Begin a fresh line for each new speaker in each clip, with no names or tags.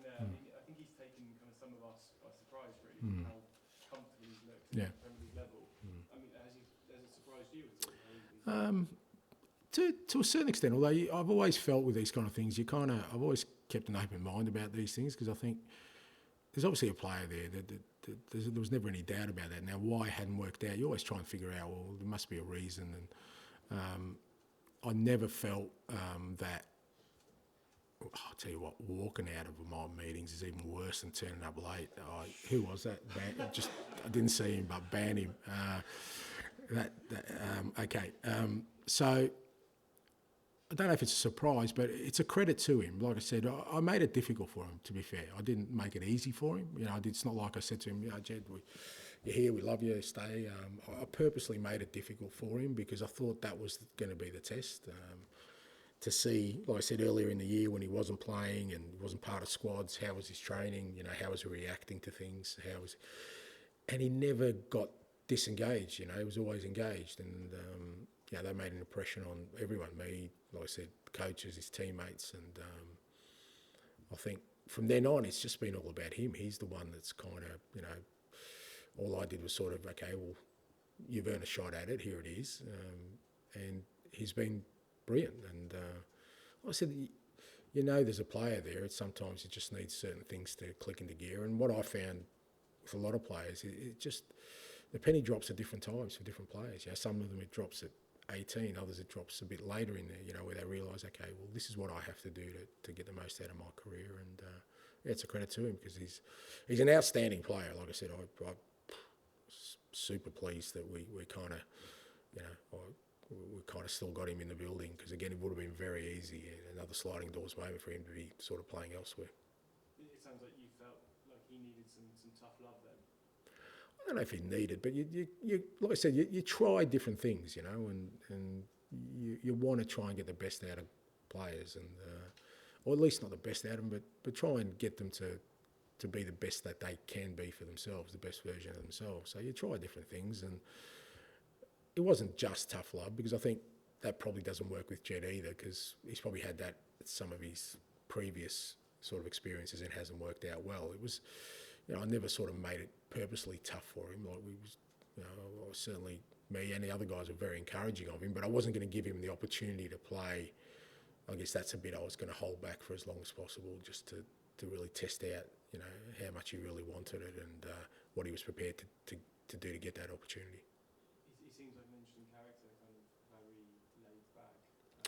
saying there, I think he's taken kind of some of us by surprise, really, with how comfortable he's looked at the Premier League level. I mean, has it surprised you at all?
To a certain extent, although I've always felt with these kind of things, I've always kept an open mind about these things, because I think there's obviously a player there there was never any doubt about that. Now, why it hadn't worked out, you always try and figure out, well, there must be a reason. And I never felt that, I'll tell you what, walking out of my meetings is even worse than turning up late. Who was that? I didn't see him, but ban him. Okay. So I don't know if it's a surprise, but it's a credit to him. Like I said, I made it difficult for him, to be fair. I didn't make it easy for him. It's not like I said to him, Jed, you're here, we love you, stay. I purposely made it difficult for him because I thought that was going to be the test. To see, like I said earlier in the year, when he wasn't playing and wasn't part of squads, how was his training? How was he reacting to things? And he never got disengaged. He was always engaged, and that made an impression on everyone. Me, like I said, coaches, his teammates, and I think from then on, it's just been all about him. He's the one that's kind of, all I did was sort of, okay, well, you've earned a shot at it. Here it is, and he's been brilliant. And like I said, there's a player there. Sometimes it just needs certain things to click into gear. And what I found with a lot of players, it just, the penny drops at different times for different players. Some of them it drops at 18, others it drops a bit later in there, where they realise, okay, well, this is what I have to do to get the most out of my career. And it's a credit to him because he's an outstanding player. Like I said, I'm super pleased that we kind of, we kind of still got him in the building, because again, it would have been very easy, another sliding doors moment for him to be sort of playing elsewhere.
It sounds like you felt like he needed some tough love then.
I don't know if he needed, but you like I said, you try different things, and you want to try and get the best out of players, and or at least not the best out of them, but try and get them to be the best that they can be for themselves, the best version of themselves. So you try different things, and it wasn't just tough love, because I think that probably doesn't work with Jed either, because he's probably had that at some of his previous sort of experiences and hasn't worked out well. It was, I never sort of made it purposely tough for him. Like I was certainly, me and the other guys were very encouraging of him, but I wasn't going to give him the opportunity to play. I guess that's a bit I was going to hold back for as long as possible, just to really test out, how much he really wanted it, and what he was prepared to do to get that opportunity.
He seems like an interesting character, kind of very laid back,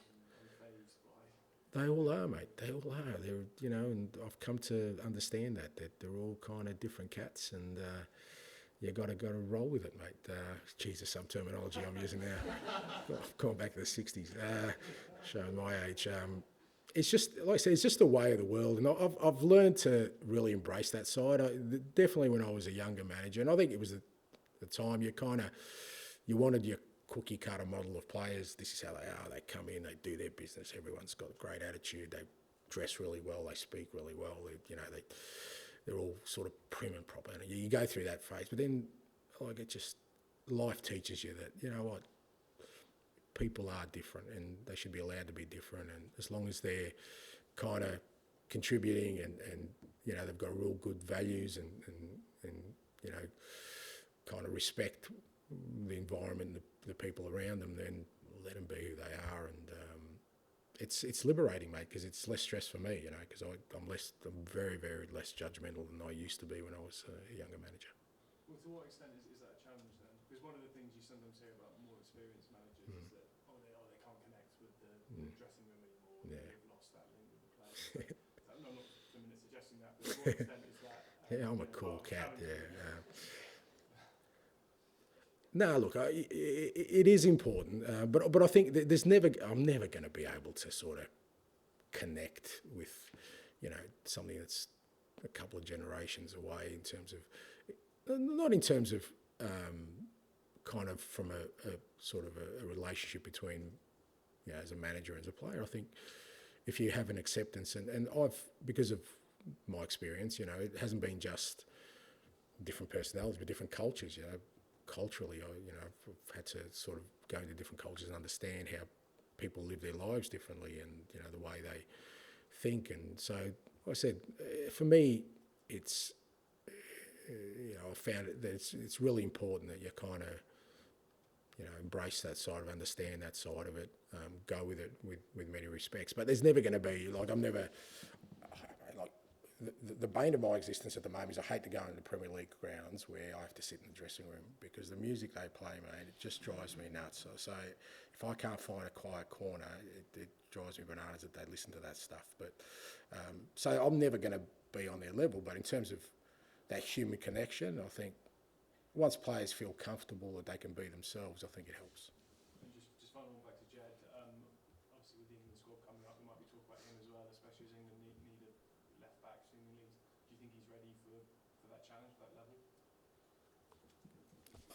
unfazed by.
They all are, mate. They all are. They're, and I've come to understand that they're all kind of different cats, and you got to roll with it, mate. Jesus, some terminology I'm using now. I've gone back to the 60s, showing my age. It's just, like I said, it's just the way of the world, and I've learned to really embrace that side. Definitely when I was a younger manager, and I think it was the time you wanted your cookie cutter model of players. This is how they are. They come in, they do their business. Everyone's got a great attitude. They dress really well. They speak really well. They're all sort of prim and proper. And you go through that phase, but then life teaches you that, what, people are different, and they should be allowed to be different. And as long as they're kind of contributing and they've got real good values and kind of respect the environment, the people around them, then let them be who they are. And it's liberating, mate, because it's less stress for me, because I'm very, very less judgmental than I used to be when I was a younger manager.
Well, to what extent is that a challenge then? Because one of the things you sometimes hear about more experienced managers is that they can't connect with the dressing room anymore. Yeah. They've lost that link with the players. I'm not for a minute suggesting that, but to what extent is that?
Yeah, I'm a cool cat. Yeah. No, look, it is important, but I think that I'm never going to be able to sort of connect with, something that's a couple of generations away in terms of, not in terms of kind of from a sort of a relationship between, as a manager and as a player. I think if you have an acceptance, and because of my experience, it hasn't been just different personalities, but different cultures, Culturally, I've had to sort of go into different cultures and understand how people live their lives differently, and the way they think. And so like I said, for me, it's I found it that it's really important that you kind of embrace that side of, understand that side of it, go with it with many respects. But there's never going to be I'm never like the bane of my existence at the moment is I hate to go into the Premier League grounds where I have to sit in the dressing room because the music they play, mate, it just drives me nuts. So if I can't find a quiet corner, it drives me bananas that they listen to that stuff. But so I'm never going to be on their level. But in terms of that human connection, I think once players feel comfortable that they can be themselves, I think it helps.
And just final one back to Jed. Obviously, with the England squad coming up, we might be talking about him as well, especially as England need a left back soon in the league. Do you think he's ready for that challenge, that level?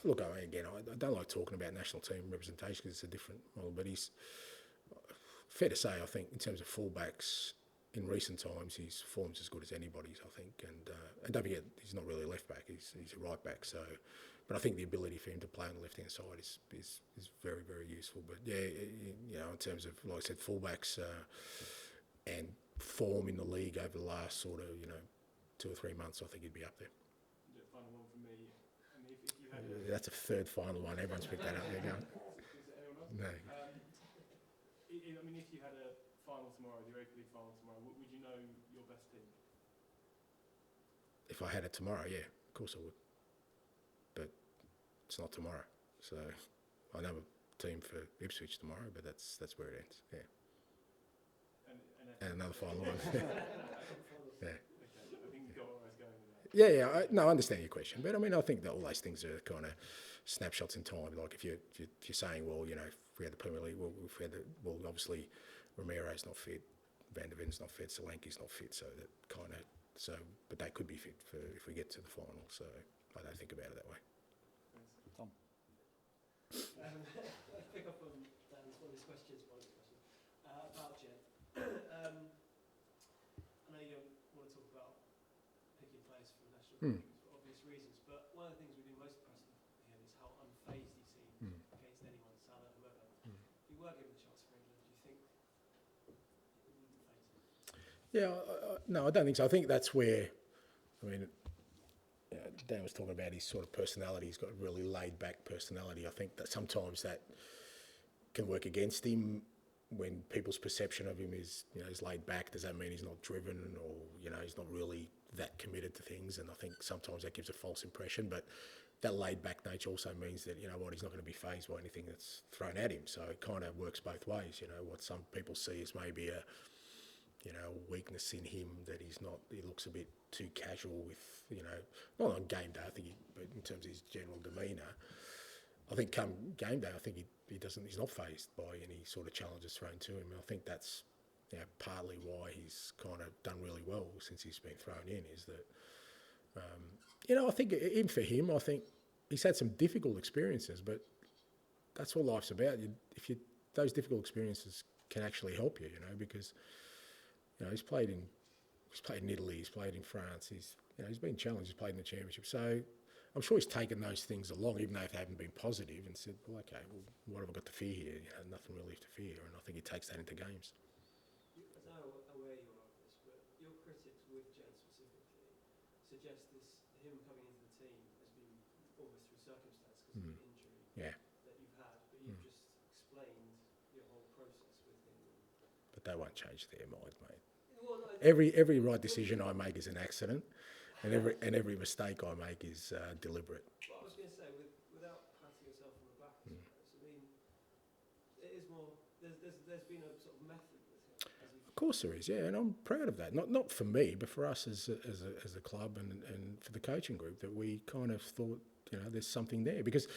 Look, I mean, again, I don't like talking about national team representation because it's a different model, but he's fair to say, I think, in terms of fullbacks, in recent times, his form's as good as anybody's, I think. And don't forget, he's not really a left back; he's a right back. So, but I think the ability for him to play on the left hand side is very, very useful. But yeah, in terms of, like I said, fullbacks and form in the league over the last sort of 2 or 3 months, I think he'd be up there.
The final one for me. I mean, if you had
that's a third final one. Everyone's picked that up. There you go.
Is it anyone else?
No.
I mean, if you had a final tomorrow, the Europa League final tomorrow, would you know your best team?
If I had it tomorrow, yeah, of course I would. But it's not tomorrow. So I know a team for Ipswich tomorrow, but that's where it ends. Yeah. And another final one. Yeah.
Okay, I think you got where I was going with that.
Yeah. No, I understand your question, but I mean, I think that all those things are kind of snapshots in time. Like if you're saying, well, if we had the Premier League, obviously Romero's not fit, Van der Ven's not fit, Solanke's not fit, but they could be fit for if we get to the final. So I don't think about it that way.
Tom.
Pick up on Dan's one of his questions, about Jed. I know you don't want to talk about picking players for national teams for obvious reasons, but one of the things we've been most impressed with him is how unfazed he seemed against anyone, Salah, whoever. If you were given a chance for England, do you think it wouldn't faze him?
Yeah, no, I don't think so. I think that's where, Dan was talking about his sort of personality. He's got a really laid-back personality. I think that sometimes that can work against him when people's perception of him is, he's laid back. Does that mean he's not driven or, he's not really that committed to things? And I think sometimes that gives a false impression. But that laid-back nature also means that, he's not going to be fazed by anything that's thrown at him. So it kind of works both ways. What some people see is maybe a weakness in him that he looks a bit too casual with, not on game day, I think, but in terms of his general demeanour. I think come game day, I think he's not fazed by any sort of challenges thrown to him. And I think that's partly why he's kind of done really well since he's been thrown in, is that, I think even for him, I think he's had some difficult experiences, but that's what life's about. Those difficult experiences can actually help you, because he's played in Italy, he's played in France, he's been challenged, he's played in the Championship. So I'm sure he's taken those things along, even though they haven't been positive, and said, well, okay, what have I got to fear here? Nothing really to fear. And I think he takes that into games.
I don't know where you are with this, but your critics with Jed specifically suggest him coming into the team has been almost through circumstance because of the injury that you've had, but you've just explained your whole process with him.
But they won't change their mind, mate.
Well, no,
Every right decision I make is an accident, and every mistake I make is deliberate.
Well, I was going to say, without patting yourself on the back, I mean, it is more. There's been a sort of method with him.
Of course there is, yeah, and I'm proud of that. Not for me, but for us as a club and for the coaching group, that we kind of thought, there's something there, because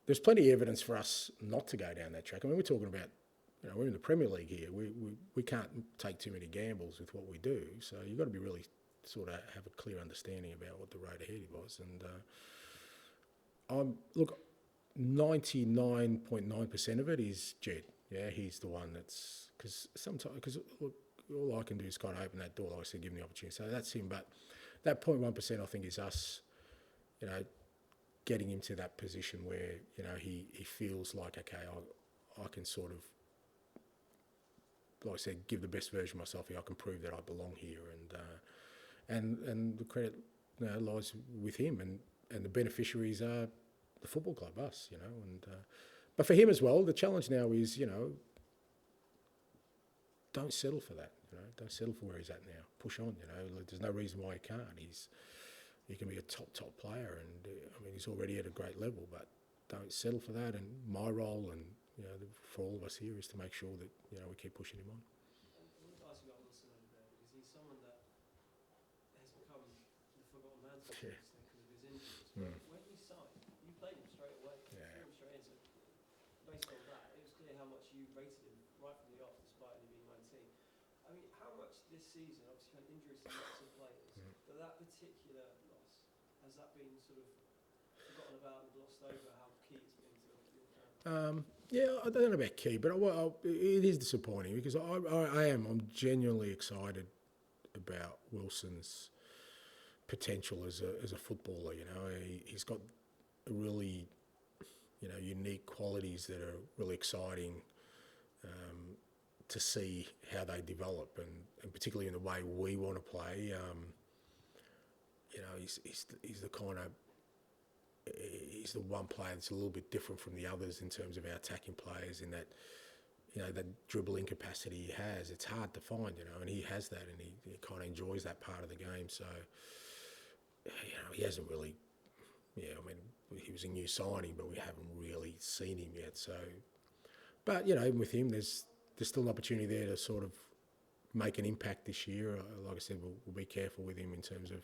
there's plenty of evidence for us not to go down that track. I mean, we're talking about. We're in the Premier League here. We can't take too many gambles with what we do. So you've got to be really sort of have a clear understanding about what the road ahead was. And 99.9% of it is Jed. Yeah, he's the one that's because all I can do is kind of open that door. Like I said, give him the opportunity. So that's him. But that 0.1% I think is us. Getting him to that position where he feels like, okay, I can sort of like I said, give the best version of myself here. I can prove that I belong here, and the credit lies with him, and the beneficiaries are the football club, us, but for him as well, the challenge now is, don't settle for that, don't settle for where he's at now. Push on, there's no reason why he can't. He can be a top player, and he's already at a great level, but don't settle for that. And my role, and for all of us here, is to make sure that we keep pushing him on.
I wanted to ask you about Wilson over there, because he's someone that has become the forgotten man to some extent because of his injuries. But when he signed, you played him straight away. You threw him straight in. So based on that, it was clear how much you rated him right from the off, despite only being 19. I mean, how much this season, obviously, had injuries to lots of players, but that particular loss, has that been sort of forgotten about and glossed over, how key it's been to your career?
Yeah, I don't know about key, but it is disappointing because I'm genuinely excited about Wilson's potential as a footballer. He's got really, unique qualities that are really exciting to see how they develop, and particularly in the way we want to play. He's the kind of he's the one player that's a little bit different from the others in terms of our attacking players, in that, that dribbling capacity he has. It's hard to find, and he has that, and he kind of enjoys that part of the game. So, he hasn't really, he was a new signing, but we haven't really seen him yet. So, but, even with him, there's still an opportunity there to sort of make an impact this year. Like I said, we'll be careful with him in terms of,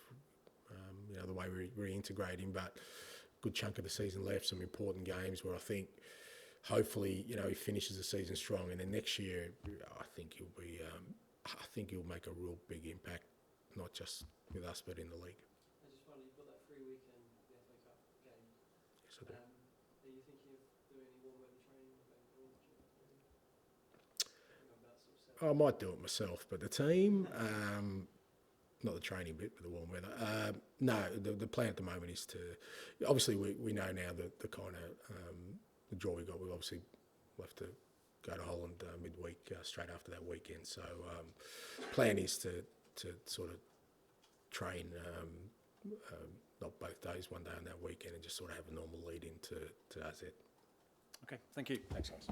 the way we reintegrate him, but good chunk of the season left, some important games where I think hopefully, he finishes the season strong, and then next year I think he'll make a real big impact, not just with us but in the league.
I just finally, you've got that free weekend, the FA Cup game.
Yes, I do.
Are you thinking of doing any warm weather training or going for a
I might do it myself, but the team, not the training bit, but the warm weather. No, the plan at the moment is to, obviously we know now the kind of the draw we got. We'll obviously have to go to Holland midweek straight after that weekend. So plan is to sort of train not both days, one day on that weekend, and just sort of have a normal lead into AZ.
Okay, thank you. Thanks, guys.